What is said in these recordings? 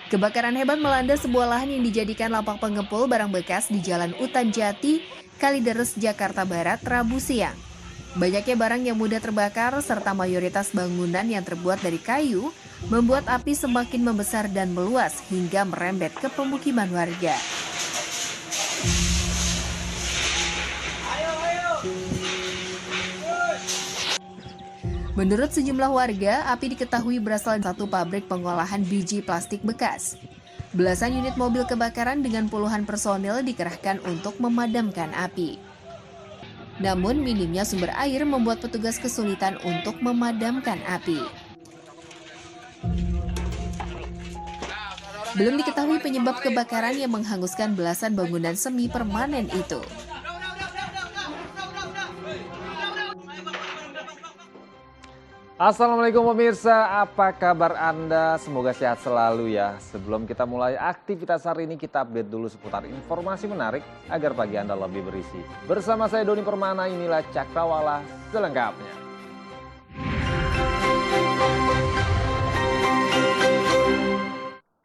Kebakaran hebat melanda sebuah lahan yang dijadikan lapak pengepul barang bekas di Jalan Utan Jati, Kalideres, Jakarta Barat, Rabu siang. Banyaknya barang yang mudah terbakar serta mayoritas bangunan yang terbuat dari kayu membuat api semakin membesar dan meluas hingga merembet ke pemukiman warga. Menurut sejumlah warga, api diketahui berasal dari satu pabrik pengolahan biji plastik bekas. Belasan unit mobil kebakaran dengan puluhan personil dikerahkan untuk memadamkan api. Namun minimnya sumber air membuat petugas kesulitan untuk memadamkan api. Belum diketahui penyebab kebakaran yang menghanguskan belasan bangunan semi permanen itu. Assalamualaikum pemirsa, apa kabar Anda? Semoga sehat selalu ya. Sebelum kita mulai aktivitas hari ini, kita update dulu seputar informasi menarik agar pagi Anda lebih berisi. Bersama saya Doni Permana, inilah Cakrawala selengkapnya.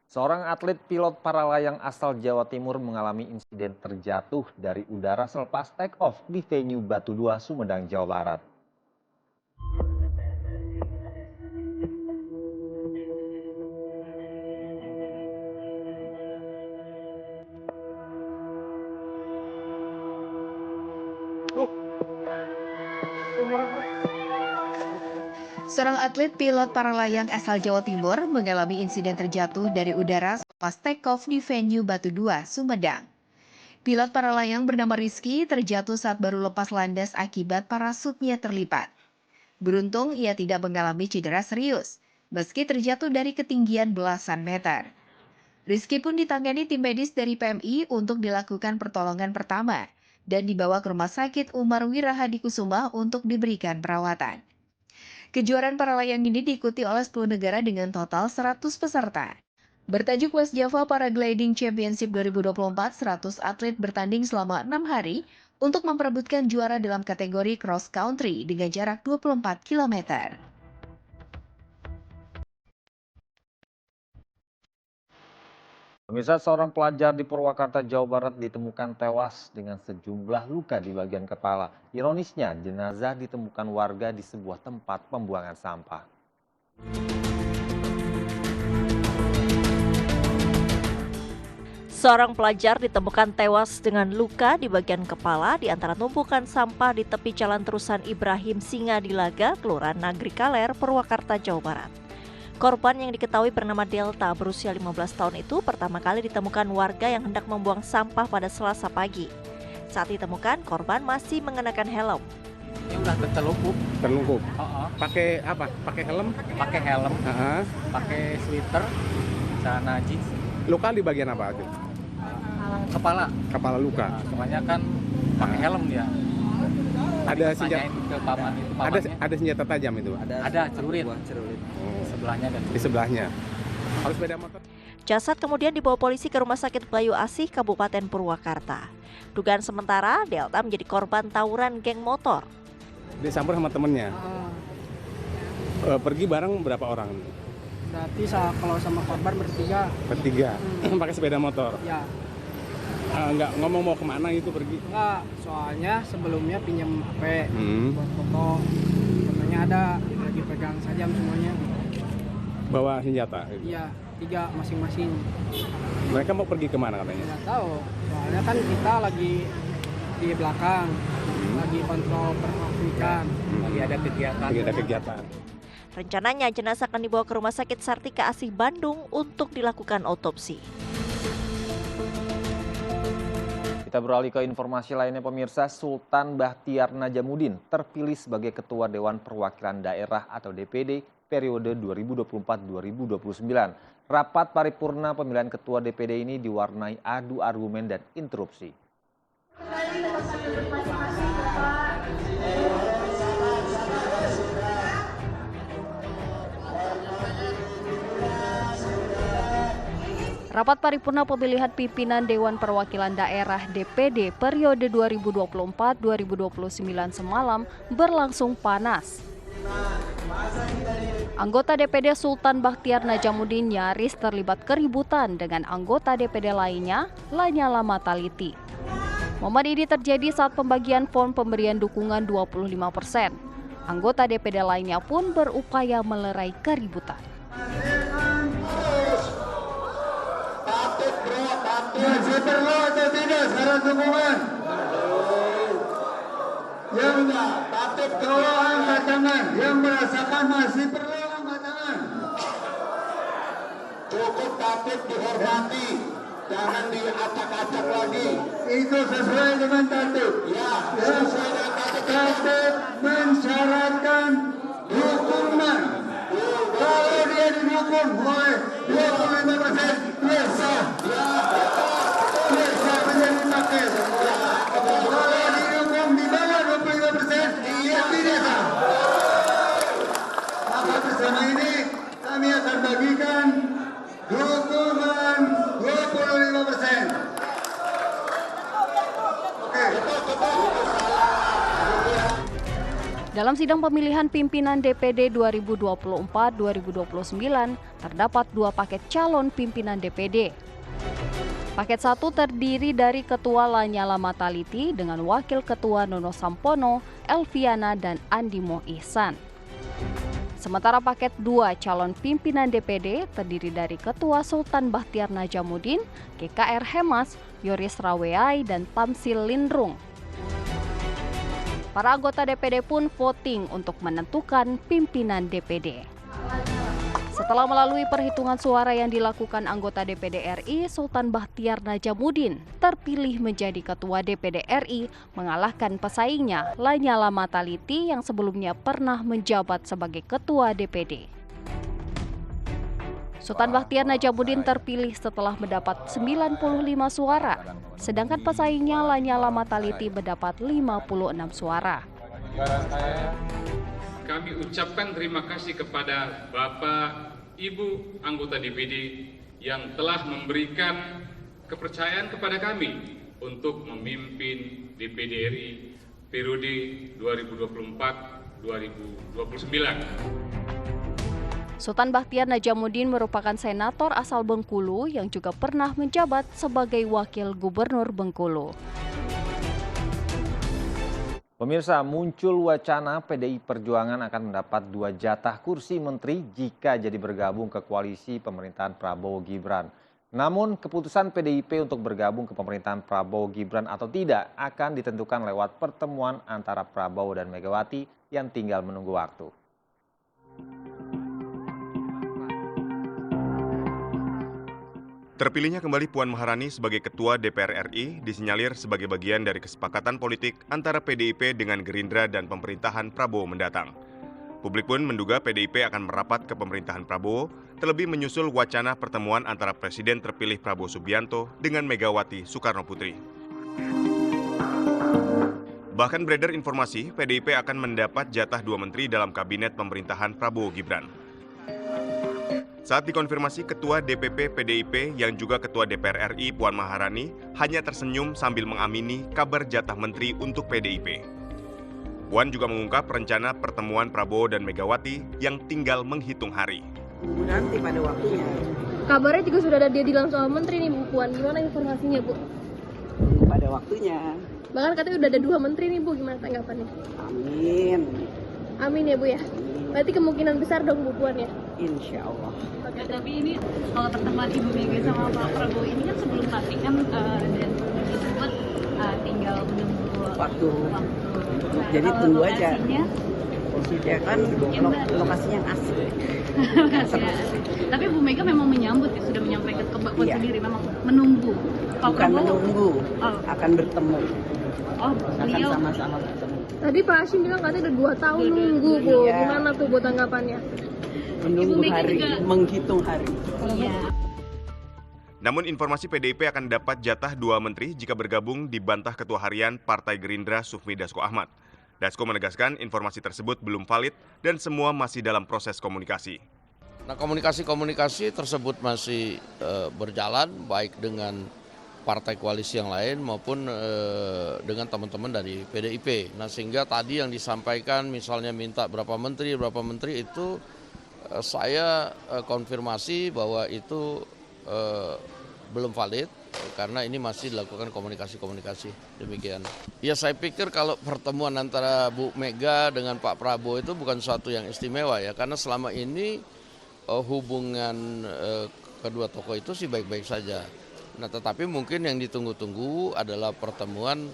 Seorang atlet pilot paralayang asal Jawa Timur mengalami insiden terjatuh dari udara selepas take off di venue Batu 2, Sumedang, Jawa Barat. Seorang atlet pilot paralayang asal Jawa Timur mengalami insiden terjatuh dari udara pas take-off di venue Batu 2, Sumedang. Pilot paralayang bernama Rizky terjatuh saat baru lepas landas akibat parasutnya terlipat. Beruntung ia tidak mengalami cedera serius, meski terjatuh dari ketinggian belasan meter. Rizky pun ditangani tim medis dari PMI untuk dilakukan pertolongan pertama dan dibawa ke Rumah Sakit Umar Wirahadikusuma untuk diberikan perawatan. Kejuaraan paralayang ini diikuti oleh 10 negara dengan total 100 peserta. Bertajuk West Java Paragliding Championship 2024, 100 atlet bertanding selama 6 hari untuk memperebutkan juara dalam kategori cross country dengan jarak 24 km. Pemirsa, seorang pelajar di Purwakarta, Jawa Barat ditemukan tewas dengan sejumlah luka di bagian kepala. Ironisnya, jenazah ditemukan warga di sebuah tempat pembuangan sampah. Seorang pelajar ditemukan tewas dengan luka di bagian kepala di antara tumpukan sampah di tepi Jalan Terusan Ibrahim Singadilaga, Kelurahan Nagri Kaler, Purwakarta, Jawa Barat. Korban yang diketahui bernama Delta berusia 15 tahun itu pertama kali ditemukan warga yang hendak membuang sampah pada Selasa pagi. Saat ditemukan, korban masih mengenakan helm. Ini udah terlungkup. Terlungkup. Pakai apa? Pakai helm? Pakai helm. Pakai sweater, celana jeans. Luka di bagian apa itu? Kepala. Kepala luka. Soalnya kan pakai helm dia. Ada senjata. Ke paman itu pamannya. Ada senjata tajam itu. Ada celurit. Sebelahnya dan di sebelahnya. Harus sepeda motor. Jasad kemudian dibawa polisi ke Rumah Sakit Bayu Asih, Kabupaten Purwakarta. Dugaan sementara, Delta menjadi korban tawuran geng motor. Disamper sama temennya. Pergi bareng berapa orang? Berarti kalau sama korban bertiga. Bertiga. Pakai sepeda motor. Ya. Enggak ngomong mau kemana itu pergi? Enggak, soalnya sebelumnya pinjam HP buat foto. Fotonya ada, lagi pegang sajam semuanya. Bawa senjata? Iya, 3 masing-masing. Mereka mau pergi kemana katanya? Tidak tahu, soalnya kan kita lagi di belakang, lagi kontrol perhatikan. lagi ada kegiatan. Lagi ada kegiatan. Rencananya jenazah akan dibawa ke Rumah Sakit Sartika Asih Bandung untuk dilakukan otopsi. Kita beralih ke informasi lainnya pemirsa. Sultan Bahtiar Najamuddin terpilih sebagai Ketua Dewan Perwakilan Daerah atau DPD periode 2024-2029. Rapat paripurna pemilihan Ketua DPD ini diwarnai adu argumen dan interupsi. Rapat paripurna pemilihan pimpinan Dewan Perwakilan Daerah DPD periode 2024-2029 semalam berlangsung panas. Anggota DPD Sultan Bakhtiar Najamuddin nyaris terlibat keributan dengan anggota DPD lainnya, Lanyala Mataliti. Momen ini terjadi saat pembagian form pemberian dukungan 25%. Anggota DPD lainnya pun berupaya melerai keributan. Masih perlu atau tidak syarat dukungan? Ya udah, tatip tolong angkat tangan. Yang merasakan masih perlu angkat tangan. Cukup tatip dihormati, jangan diacak-acak lagi. Itu sesuai dengan tatip. Ya, sesuai dengan tatip. Tatip mensyaratkan dukungan. Kalau dia didukung oleh 25%, dia sah. Dia sah menjadi paket. Kalau didukung di bawah 25%, dia tidak sah. Maka bersama ini kami akan bagikan dukungan 25%. Oke. Dalam sidang pemilihan pimpinan DPD 2024-2029, terdapat 2 paket calon pimpinan DPD. Paket 1 terdiri dari Ketua Lanyala Mataliti dengan Wakil Ketua Nono Sampono, Elviana, dan Andimo Ihsan. Sementara paket 2 calon pimpinan DPD terdiri dari Ketua Sultan Bakhtiar Najamuddin, GKR Hemas, Yoris Raweai, dan Tamsil Lindrung. Para anggota DPD pun voting untuk menentukan pimpinan DPD. Setelah melalui perhitungan suara yang dilakukan anggota DPD RI, Sultan Bakhtiar Najamuddin terpilih menjadi Ketua DPD RI, mengalahkan pesaingnya Lanyala Mataliti yang sebelumnya pernah menjabat sebagai Ketua DPD. Sultan Bakhtiar Najamuddin terpilih setelah mendapat 95 suara, sedangkan pesaingnya Lanyala Mataliti mendapat 56 suara. Kami ucapkan terima kasih kepada Bapak, Ibu anggota DPD yang telah memberikan kepercayaan kepada kami untuk memimpin DPD RI periode 2024-2029. Sultan Bakhtiar Najamuddin merupakan senator asal Bengkulu yang juga pernah menjabat sebagai wakil gubernur Bengkulu. Pemirsa, muncul wacana PDI Perjuangan akan mendapat 2 jatah kursi menteri jika jadi bergabung ke koalisi pemerintahan Prabowo Gibran. Namun keputusan PDIP untuk bergabung ke pemerintahan Prabowo Gibran atau tidak akan ditentukan lewat pertemuan antara Prabowo dan Megawati yang tinggal menunggu waktu. Terpilihnya kembali Puan Maharani sebagai Ketua DPR RI disinyalir sebagai bagian dari kesepakatan politik antara PDIP dengan Gerindra dan pemerintahan Prabowo mendatang. Publik pun menduga PDIP akan merapat ke pemerintahan Prabowo, terlebih menyusul wacana pertemuan antara Presiden terpilih Prabowo Subianto dengan Megawati Soekarno Putri. Bahkan beredar informasi PDIP akan mendapat jatah 2 menteri dalam kabinet pemerintahan Prabowo Gibran. Saat dikonfirmasi Ketua DPP PDIP yang juga Ketua DPR RI Puan Maharani hanya tersenyum sambil mengamini kabar jatah menteri untuk PDIP. Puan juga mengungkap rencana pertemuan Prabowo dan Megawati yang tinggal menghitung hari. Nanti pada waktunya. Kabarnya juga sudah ada dia bilang soal menteri nih Bu Puan. Gimana informasinya Bu? Pada waktunya. Bahkan katanya udah ada 2 menteri nih Bu. Gimana tanggapannya? Amin. Amin ya Bu ya. Berarti kemungkinan besar dong Bu Puan ya? Insya Allah. Oke, tapi ini kalau pertemuan Ibu Mega sama Pak Prabowo ini kan sebelum pelantikan dan disebut tinggal menunggu waktu. Jadi tunggu aja. Ya kan lokasinya asik. Tapi Bu Mega memang menyambut ya, sudah menyampaikan ke Mbak Puan sendiri memang menunggu. Pak Bukan Prabowo, menunggu, akan bertemu. Akan sama-sama bertemu. Tadi Pak Hashim bilang katanya udah 2 tahun nunggu Bu. Gimana tuh Bu tanggapannya? Menunggu hari, menghitung hari. Iya. Namun informasi PDIP akan dapat jatah 2 menteri jika bergabung dibantah Ketua Harian Partai Gerindra Sufmi Dasko Ahmad. Dasko menegaskan informasi tersebut belum valid dan semua masih dalam proses komunikasi. Nah, komunikasi tersebut masih berjalan baik dengan partai koalisi yang lain maupun dengan teman-teman dari PDIP. Nah, sehingga tadi yang disampaikan misalnya minta berapa menteri itu saya konfirmasi bahwa itu belum valid karena ini masih dilakukan komunikasi demikian. Ya saya pikir kalau pertemuan antara Bu Mega dengan Pak Prabowo itu bukan suatu yang istimewa ya, karena selama ini hubungan kedua tokoh itu sih baik-baik saja. Nah tetapi mungkin yang ditunggu-tunggu adalah pertemuan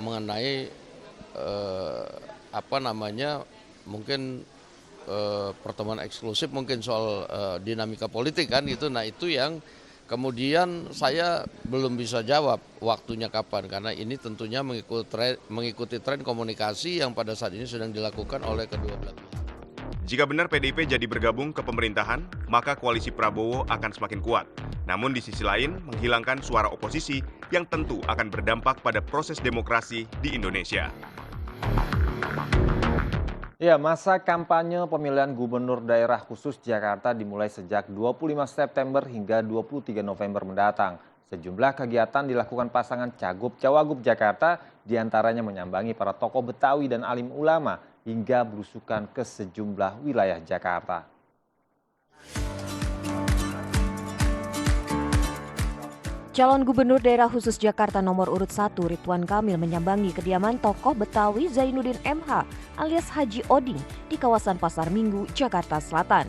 mengenai mungkin pertemuan eksklusif mungkin soal dinamika politik kan gitu. Nah itu yang kemudian saya belum bisa jawab waktunya kapan, karena ini tentunya mengikuti tren komunikasi yang pada saat ini sedang dilakukan oleh kedua belah pihak. Jika benar PDIP jadi bergabung ke pemerintahan, maka koalisi Prabowo akan semakin kuat. Namun di sisi lain, menghilangkan suara oposisi yang tentu akan berdampak pada proses demokrasi di Indonesia. Ya, masa kampanye pemilihan Gubernur Daerah Khusus Jakarta dimulai sejak 25 September hingga 23 November mendatang. Sejumlah kegiatan dilakukan pasangan Cagup-Cawagup Jakarta, diantaranya menyambangi para tokoh Betawi dan alim ulama hingga belusukan ke sejumlah wilayah Jakarta. Calon Gubernur Daerah Khusus Jakarta nomor urut 1 Ridwan Kamil menyambangi kediaman tokoh Betawi Zainuddin MH alias Haji Oding di kawasan Pasar Minggu, Jakarta Selatan.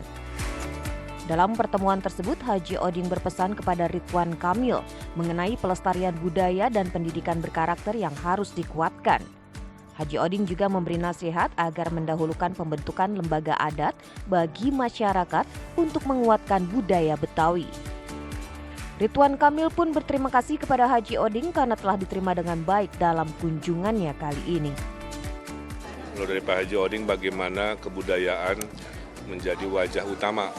Dalam pertemuan tersebut, Haji Oding berpesan kepada Ridwan Kamil mengenai pelestarian budaya dan pendidikan berkarakter yang harus dikuatkan. Haji Oding juga memberi nasihat agar mendahulukan pembentukan lembaga adat bagi masyarakat untuk menguatkan budaya Betawi. Ridwan Kamil pun berterima kasih kepada Haji Oding karena telah diterima dengan baik dalam kunjungannya kali ini. Kalau dari Pak Haji Oding, bagaimana kebudayaan menjadi wajah utama.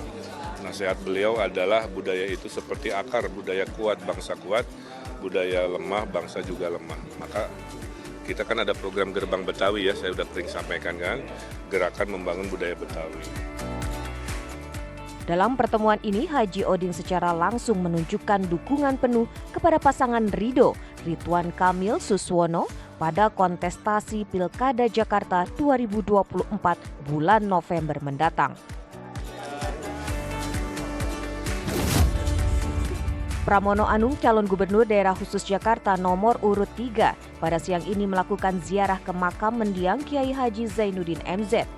Nasihat beliau adalah budaya itu seperti akar, budaya kuat, bangsa kuat, budaya lemah, bangsa juga lemah. Maka kita kan ada program Gerbang Betawi ya, saya sudah sering sampaikan kan, gerakan membangun budaya Betawi. Dalam pertemuan ini, Haji Oding secara langsung menunjukkan dukungan penuh kepada pasangan Ridwan Kamil Suswono pada kontestasi Pilkada Jakarta 2024 bulan November mendatang. Pramono Anung, calon Gubernur Daerah Khusus Jakarta nomor urut 3, pada siang ini melakukan ziarah ke makam mendiang Kiai Haji Zainuddin MZ.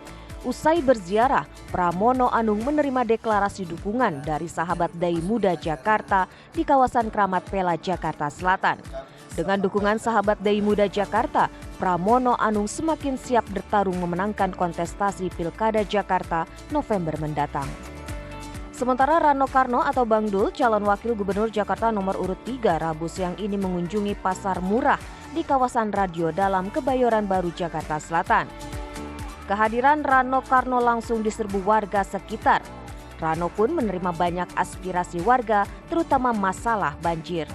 Usai berziarah, Pramono Anung menerima deklarasi dukungan dari sahabat Dai Muda Jakarta di kawasan Kramat Pela, Jakarta Selatan. Dengan dukungan sahabat Dai Muda Jakarta, Pramono Anung semakin siap bertarung memenangkan kontestasi Pilkada Jakarta November mendatang. Sementara Rano Karno atau Bang Dul, calon wakil gubernur Jakarta nomor urut 3, Rabu siang ini mengunjungi pasar murah di kawasan Radio Dalam, Kebayoran Baru, Jakarta Selatan. Kehadiran Rano Karno langsung diserbu warga sekitar. Rano pun menerima banyak aspirasi warga, terutama masalah banjir.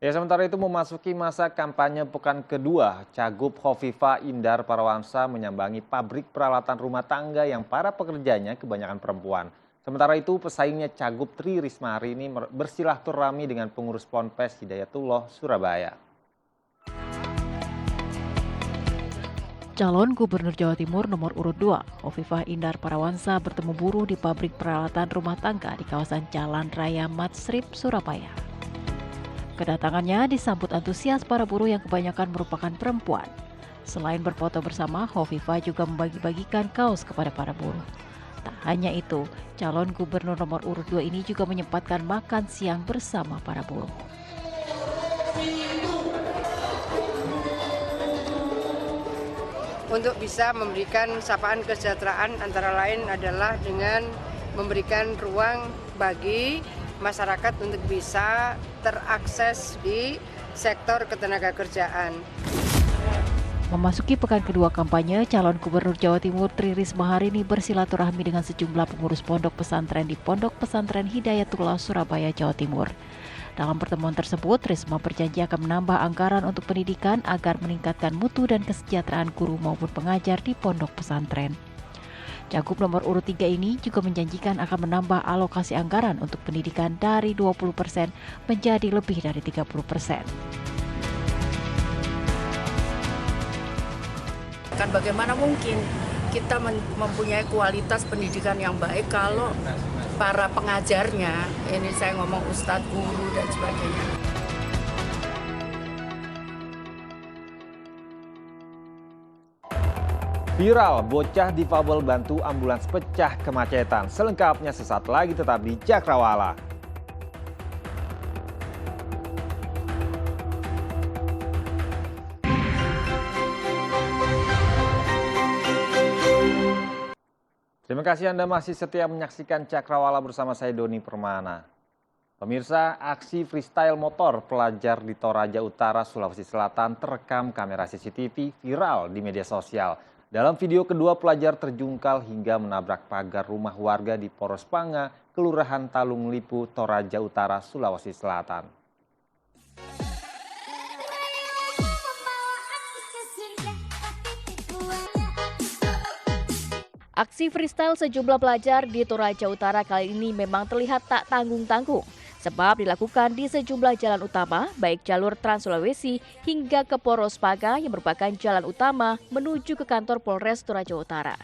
Ya, sementara itu memasuki masa kampanye pekan kedua, Cagup Khofifah Indar Parawansa menyambangi pabrik peralatan rumah tangga yang para pekerjanya kebanyakan perempuan. Sementara itu, pesaingnya Cagup Tri Risma hari ini bersilaturahmi dengan pengurus Ponpes Hidayatullah Surabaya. Calon Gubernur Jawa Timur nomor urut 2, Khofifah Indar Parawansa bertemu buruh di pabrik peralatan rumah tangga di kawasan Jalan Raya Matsrip, Surabaya. Kedatangannya disambut antusias para buruh yang kebanyakan merupakan perempuan. Selain berfoto bersama, Khofifah juga membagi-bagikan kaos kepada para buruh. Tak hanya itu, calon Gubernur nomor urut 2 ini juga menyempatkan makan siang bersama para buruh. Untuk bisa memberikan sapaan kesejahteraan antara lain adalah dengan memberikan ruang bagi masyarakat untuk bisa terakses di sektor ketenagakerjaan. Memasuki pekan kedua kampanye, calon Gubernur Jawa Timur Tri Risma hari ini bersilaturahmi dengan sejumlah pengurus pondok pesantren di Pondok Pesantren Hidayatullah Surabaya, Jawa Timur. Dalam pertemuan tersebut, Risma berjanji akan menambah anggaran untuk pendidikan agar meningkatkan mutu dan kesejahteraan guru maupun pengajar di pondok pesantren. Cagup nomor urut 3 ini juga menjanjikan akan menambah alokasi anggaran untuk pendidikan dari 20% menjadi lebih dari 30%. mengatakan bagaimana mungkin kita mempunyai kualitas pendidikan yang baik kalau para pengajarnya, ini saya ngomong ustadz, guru, dan sebagainya. Viral, bocah difabel bantu ambulans pecah kemacetan. Selengkapnya sesaat lagi tetap di Cakrawala. Terima kasih Anda masih setia menyaksikan Cakrawala bersama saya Doni Permana. Pemirsa, aksi freestyle motor pelajar di Toraja Utara, Sulawesi Selatan terekam kamera CCTV viral di media sosial. Dalam video kedua pelajar terjungkal hingga menabrak pagar rumah warga di Poros Panga, Kelurahan Talung Lipu, Toraja Utara, Sulawesi Selatan. Aksi freestyle sejumlah pelajar di Toraja Utara kali ini memang terlihat tak tanggung-tanggung, sebab dilakukan di sejumlah jalan utama, baik jalur Trans Sulawesi hingga ke Poros Panga yang merupakan jalan utama menuju ke kantor Polres Toraja Utara.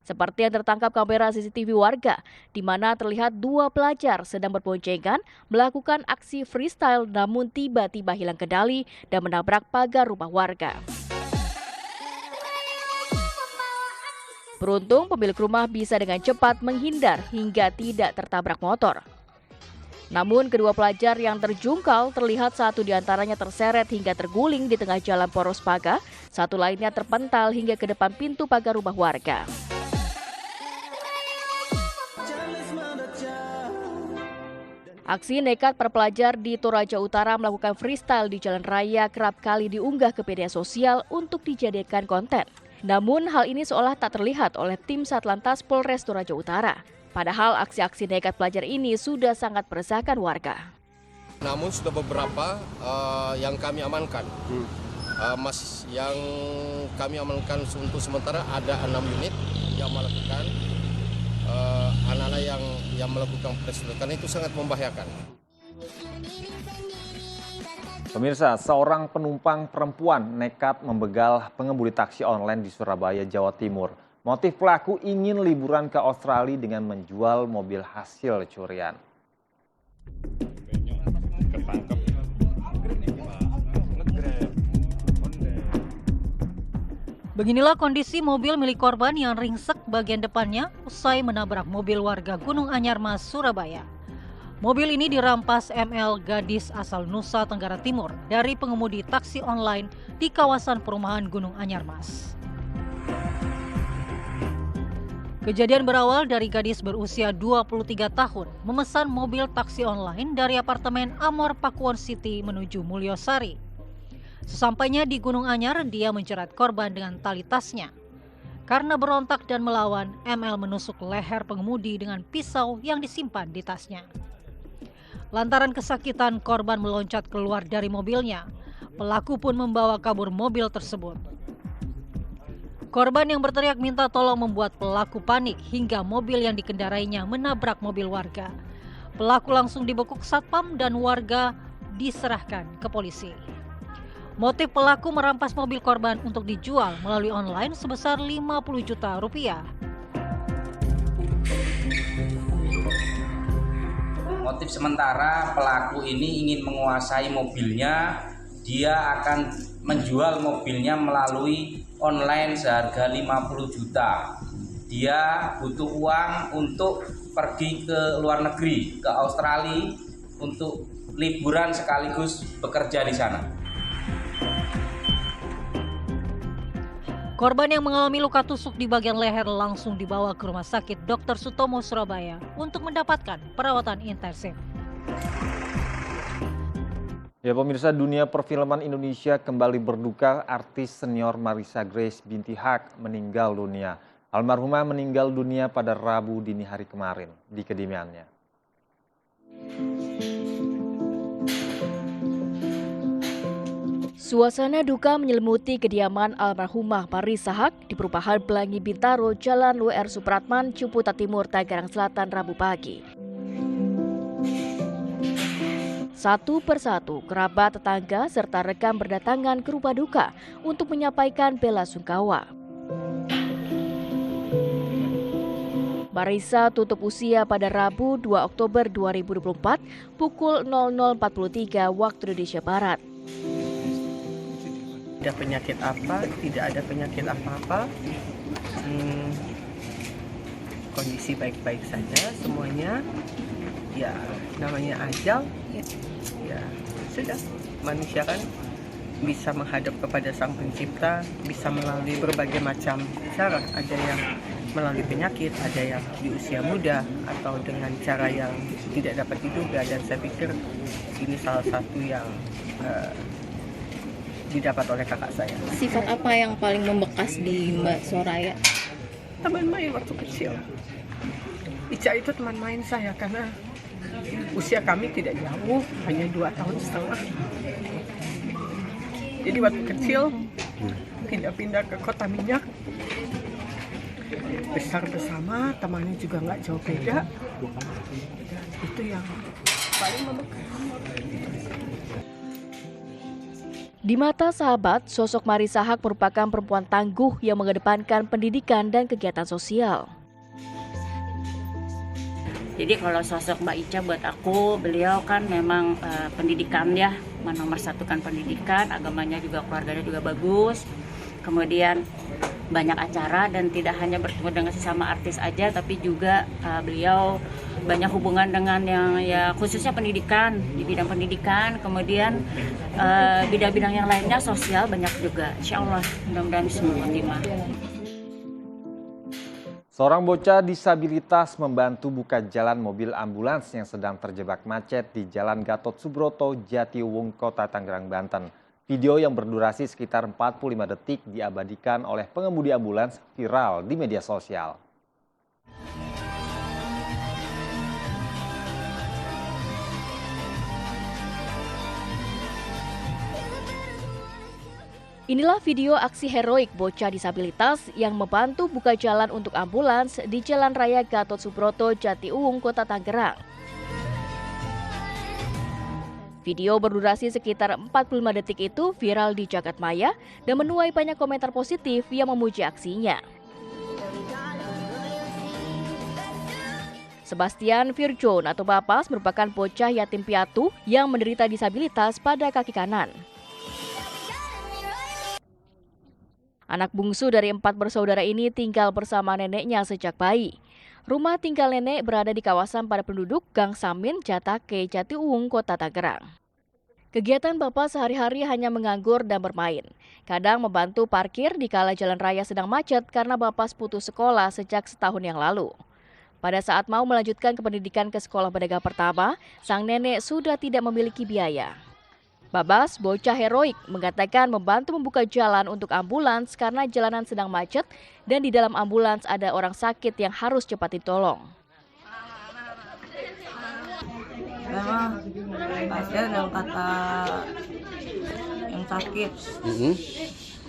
Seperti yang tertangkap kamera CCTV warga, di mana terlihat dua pelajar sedang berboncengan melakukan aksi freestyle namun tiba-tiba hilang kendali dan menabrak pagar rumah warga. Beruntung pemilik rumah bisa dengan cepat menghindar hingga tidak tertabrak motor. Namun kedua pelajar yang terjungkal terlihat satu diantaranya terseret hingga terguling di tengah jalan Poros Panga, satu lainnya terpental hingga ke depan pintu pagar rumah warga. Aksi nekat para pelajar di Toraja Utara melakukan freestyle di jalan raya kerap kali diunggah ke media sosial untuk dijadikan konten. Namun hal ini seolah tak terlihat oleh tim Satlantas Polres Toraja Utara. Padahal aksi-aksi nekat pelajar ini sudah sangat meresahkan warga. Namun sudah beberapa yang kami amankan. Yang kami amankan untuk sementara ada 6 unit yang melakukan anak-anak yang melakukan peresmian itu sangat membahayakan. Pemirsa, seorang penumpang perempuan nekat membegal pengemudi taksi online di Surabaya, Jawa Timur. Motif pelaku ingin liburan ke Australia dengan menjual mobil hasil curian. Beginilah kondisi mobil milik korban yang ringsek bagian depannya usai menabrak mobil warga Gunung Anyar Mas, Surabaya. Mobil ini dirampas ML, gadis asal Nusa Tenggara Timur, dari pengemudi taksi online di kawasan perumahan Gunung Anyar Mas. Kejadian berawal dari gadis berusia 23 tahun memesan mobil taksi online dari apartemen Amor Pakuwon City menuju Mulyosari. Sesampainya di Gunung Anyar, dia menjerat korban dengan tali tasnya. Karena berontak dan melawan, ML menusuk leher pengemudi dengan pisau yang disimpan di tasnya. Lantaran kesakitan, korban meloncat keluar dari mobilnya. Pelaku pun membawa kabur mobil tersebut. Korban yang berteriak minta tolong membuat pelaku panik hingga mobil yang dikendarainya menabrak mobil warga. Pelaku langsung dibekuk satpam dan warga diserahkan ke polisi. Motif pelaku merampas mobil korban untuk dijual melalui online sebesar 50 juta rupiah. Motif sementara pelaku ini ingin menguasai mobilnya, dia akan menjual mobilnya melalui online seharga 50 juta. Dia butuh uang untuk pergi ke luar negeri, ke Australia untuk liburan sekaligus bekerja di sana. Korban yang mengalami luka tusuk di bagian leher langsung dibawa ke Rumah Sakit Dr. Sutomo Surabaya untuk mendapatkan perawatan intensif. Ya pemirsa, dunia perfilman Indonesia kembali berduka. Artis senior Marissa Grace binti Haq meninggal dunia. Almarhumah meninggal dunia pada Rabu dini hari kemarin di kediamannya. Suasana duka menyelimuti kediaman almarhumah Marissa Haq di perumahan Pelangi Bintaro, Jalan WR Supratman, Ciputat Timur, Tangerang Selatan, Rabu pagi. Satu persatu kerabat, tetangga, serta rekan berdatangan ke rumah duka untuk menyampaikan bela sungkawa. Marisa tutup usia pada Rabu 2 Oktober 2024 pukul 00.43 waktu Indonesia Barat. Tidak penyakit apa, tidak ada penyakit apa-apa. Kondisi baik-baik saja semuanya. Ya, namanya ajal. Ya, sudah. Manusia kan bisa menghadap kepada Sang Pencipta, bisa melalui berbagai macam cara. Ada yang melalui penyakit, ada yang di usia muda, atau dengan cara yang tidak dapat diduga. Dan saya pikir ini salah satu yang didapat oleh kakak saya. Sifat apa yang paling membekas di Mbak Soraya? Teman main waktu kecil. Ica itu teman main saya karena usia kami tidak jauh, hanya 2,5 tahun. Jadi waktu kecil pindah-pindah ke Kota Minyak, besar bersama, temannya juga nggak jauh beda. Itu yang paling membekas. Di mata sahabat, sosok Marisa Haque merupakan perempuan tangguh yang mengedepankan pendidikan dan kegiatan sosial. Jadi kalau sosok Mbak Ica buat aku, beliau kan memang pendidikan ya, menomorsatukan pendidikan, agamanya juga, keluarganya juga bagus. Kemudian banyak acara dan tidak hanya bertemu dengan sesama artis aja, tapi juga beliau banyak hubungan dengan yang ya khususnya pendidikan, di bidang pendidikan, kemudian bidang-bidang yang lainnya sosial banyak juga. Insya Allah mudah-mudahan semua khotimah. Seorang bocah disabilitas membantu buka jalan mobil ambulans yang sedang terjebak macet di Jalan Gatot Subroto, Jatiuwung, Kota Tangerang, Banten. Video yang berdurasi sekitar 45 detik diabadikan oleh pengemudi ambulans viral di media sosial. Inilah video aksi heroik bocah disabilitas yang membantu buka jalan untuk ambulans di Jalan Raya Gatot Subroto, Jatiuwung, Kota Tangerang. Video berdurasi sekitar 45 detik itu viral di jagat maya dan menuai banyak komentar positif yang memuji aksinya. Sebastian Virjon atau Bapas merupakan bocah yatim piatu yang menderita disabilitas pada kaki kanan. Anak bungsu dari 4 bersaudara ini tinggal bersama neneknya sejak bayi. Rumah tinggal nenek berada di kawasan padat penduduk Gang Samin, Jatake, Jatiuwung, Kota Tangerang. Kegiatan Bapak sehari-hari hanya menganggur dan bermain. Kadang membantu parkir di kala jalan raya sedang macet karena Bapak putus sekolah sejak setahun yang lalu. Pada saat mau melanjutkan pendidikan ke sekolah menengah pertama, sang nenek sudah tidak memiliki biaya. Babas, bocah heroik, mengatakan membantu membuka jalan untuk ambulans karena jalanan sedang macet dan di dalam ambulans ada orang sakit yang harus cepat ditolong. Memang pasien yang kata yang sakit.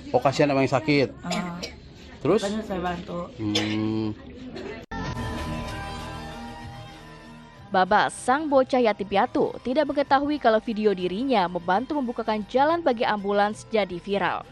Oh, kasihan sama yang sakit. Terus? Makanya saya bantu. Babas, sang bocah yatim piatu, tidak mengetahui kalau video dirinya membantu membukakan jalan bagi ambulans jadi viral.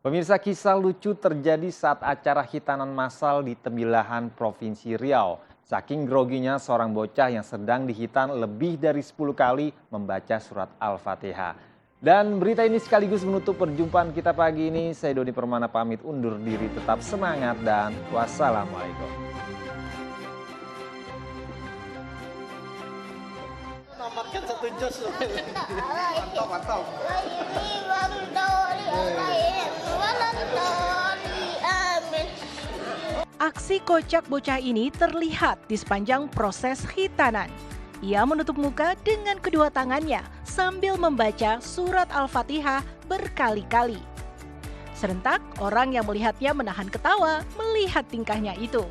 Pemirsa, kisah lucu terjadi saat acara hitanan massal di Tembilahan, Provinsi Riau. Saking groginya seorang bocah yang sedang dihitan lebih dari 10 kali membaca surat Al-Fatihah. Dan berita ini sekaligus menutup perjumpaan kita pagi ini. Saya Doni Permana pamit undur diri, tetap semangat dan wassalamualaikum. Nampakkan 1 jos. Mantap. Aksi kocak bocah ini terlihat di sepanjang proses hitanan. Ia menutup muka dengan kedua tangannya sambil membaca surat Al-Fatihah berkali-kali. Serentak, orang yang melihatnya menahan ketawa melihat tingkahnya itu.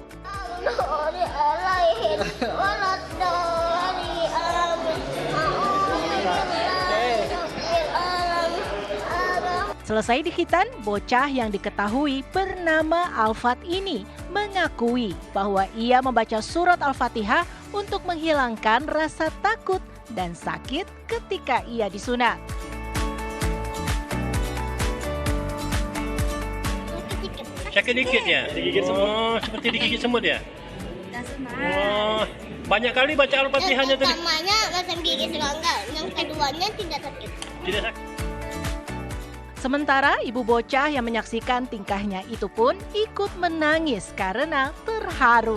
Selesai dihitan, bocah yang diketahui bernama Alfat ini mengakui bahwa ia membaca surat Al-Fatihah untuk menghilangkan rasa takut dan sakit ketika ia disunat. Sakit dikit ya? Digigit semut. Oh, seperti digigit semut ya? Oh, banyak kali baca Al-Fatihahnya tadi. Yang pertamanya rasa gigit serangga, yang keduanya tidak sakit. Tidak sakit. Sementara ibu bocah yang menyaksikan tingkahnya itu pun ikut menangis karena terharu.